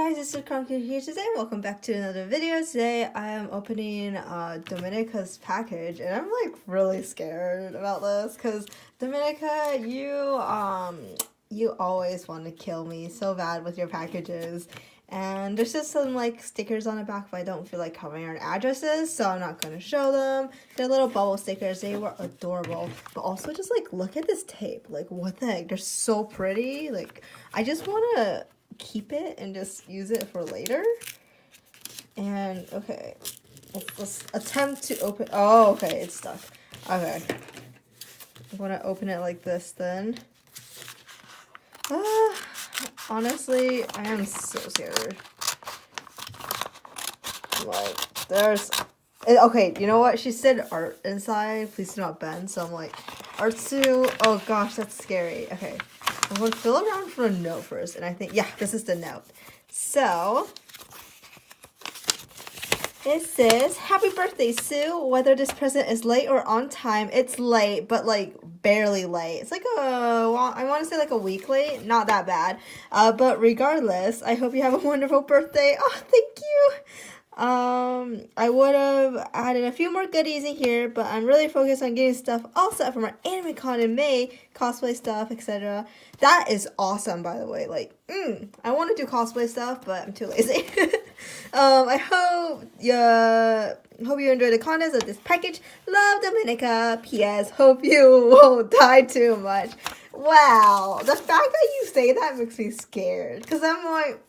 guys, it's Domenica here today. Welcome back to another video. Today I am opening Domenica's package, and I'm like really scared about this because Domenica, you always want to kill me so bad with your packages. And there's just some like stickers on the back, but I don't feel like covering our addresses, so I'm not going to show them. They're little bubble stickers. They were adorable. But also just like look at this tape. Like what the heck? They're so pretty. Like I just want to keep it and just use it for later. And okay, let's attempt to open. Oh, okay, it's stuck. Okay, I'm gonna open it like this then. Honestly, I am so scared. Like, there's okay, you know what? She said art inside. Please do not bend. So I'm like, art too. Oh gosh, that's scary. Okay, I'm going to feel around for a note first. And I think, yeah, this is the note. So, it says, Happy birthday, Sue. Whether this present is late or on time, it's late, but like barely late. It's like I want to say like a week late. Not that bad. But regardless, I hope you have a wonderful birthday. Oh, thank you. I would have added a few more goodies in here, but I'm really focused on getting stuff all set for my anime con in May, cosplay stuff, etc. That is awesome, by the way. Like, I want to do cosplay stuff, but I'm too lazy. I hope you enjoy the contents of this package. Love, Domenica. P.S. Hope you won't die too much. Wow, the fact that you say that makes me scared, because I'm like,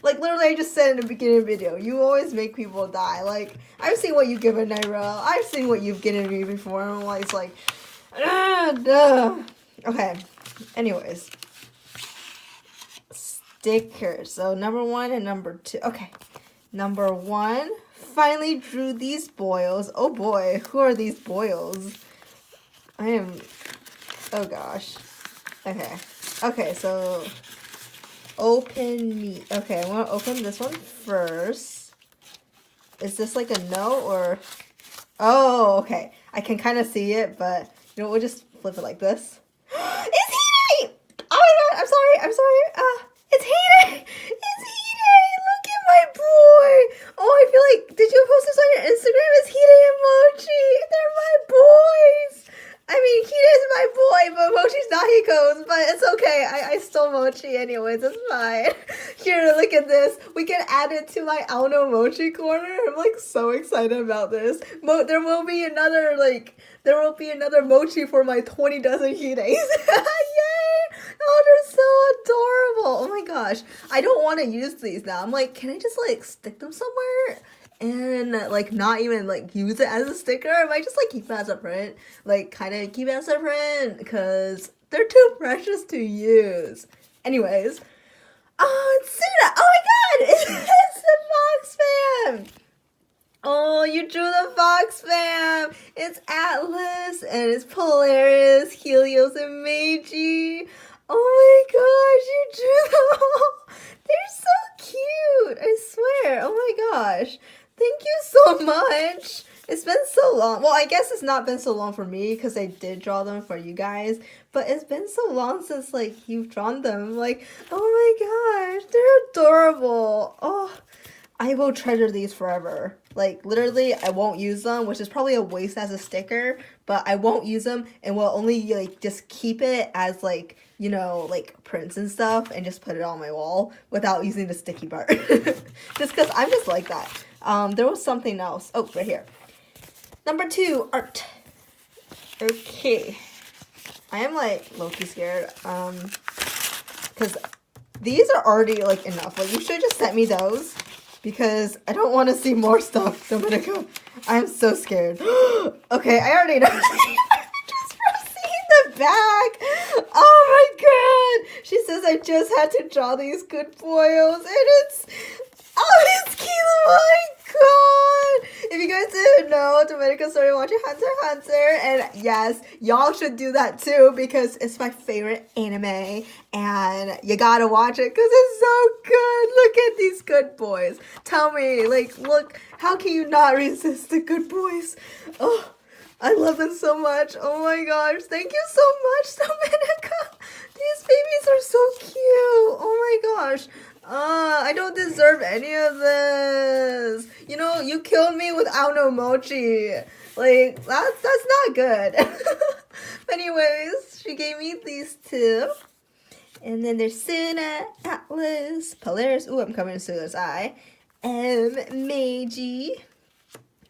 like literally I just said in the beginning of the video, you always make people die. Like, I've seen what you've given Naira, I've seen what you've given me before, and I'm like, it's like, duh. Okay, anyways, stickers. So number 1 and number 2. Okay, number 1, finally drew these boils. Oh boy, who are these boils? Oh gosh. Okay, so open me. Okay, I want to open this one first. Is this like a note or? Oh, okay. I can kind of see it, but you know, we'll just flip it like this. It's Hide! Oh my god, I'm sorry. It's Hide! It's Hide! Look at my boy! Oh, I feel like, did you post this on your Instagram? It's Hide and Mochi! They're my boys! I mean, Hide is my boy, but Mochi's not Hiko's, but it's okay. I stole Mochi anyways, it's fine. Here, look at this. We can add it to my Auno Mochi corner. I'm like so excited about this. There will be another Mochi for my 20 dozen Hides. Yay! Oh, they're so adorable. Oh my gosh. I don't want to use these now. I'm like, can I just like stick them somewhere? And like not even like use it as a sticker? I might just like keep it as a print, like kind of keep it as a print because they're too precious to use. Anyways, oh, it's Suna. Oh my god, it's the Fox fam. Oh, you drew the Fox fam. It's Atlas and it's Polaris, Helios, and Meiji. Oh my gosh, you drew them all. They're so cute. I swear. Oh my gosh. Thank you so much. It's been so long. Well, I guess it's not been so long for me because I did draw them for you guys. But it's been so long since like you've drawn them. I'm like, oh my gosh, they're adorable. Oh, I will treasure these forever. Like literally, I won't use them, which is probably a waste as a sticker. But I won't use them and will only like just keep it as like, you know, like prints and stuff and just put it on my wall without using the sticky part. Just because I'm just like that. There was something else. Oh, right here. Number 2, art. Okay. I am like low-key scared. Because these are already like enough. Like you should just sent me those because I don't want to see more stuff. Domenica, I'm so scared. Okay, I already know. Just from seeing the back. Oh my god. She says I just had to draw these good boils and it's Kilo, oh my god! If you guys didn't know, Domenica started watching Hunter x Hunter, and yes, y'all should do that too because it's my favorite anime, and you gotta watch it because it's so good. Look at these good boys. Tell me, like, look, how can you not resist the good boys? Oh, I love them so much. Oh my gosh, thank you so much, Domenica. These babies are so cute. Oh my gosh. I don't deserve any of this. You know, you killed me without no mochi. Like, that's not good. Anyways, she gave me these two. And then there's Suna, Atlas, Polaris. Ooh, I'm covering Suna's eye. Meiji.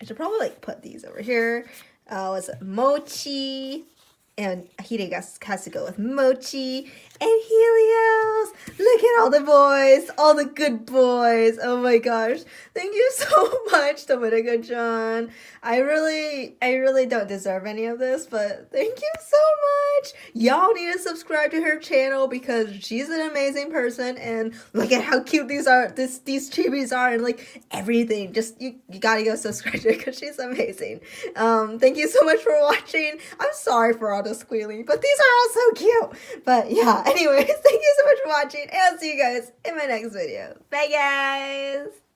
I should probably like put these over here. Was it Mochi? And Hide has to go with Mochi. And Helios. Look at all the boys. All the good boys. Oh my gosh. Thank you so much, Domenica-chan. I really don't deserve any of this, but thank you so much. Y'all need to subscribe to her channel because she's an amazing person. And look at how cute these are. These chibis are, and like everything. Just you gotta go subscribe to her because she's amazing. Thank you so much for watching. I'm sorry for all the squealing, but these are all so cute. But yeah, anyways, thank you so much for watching, and I'll see you guys in my next video. Bye, guys!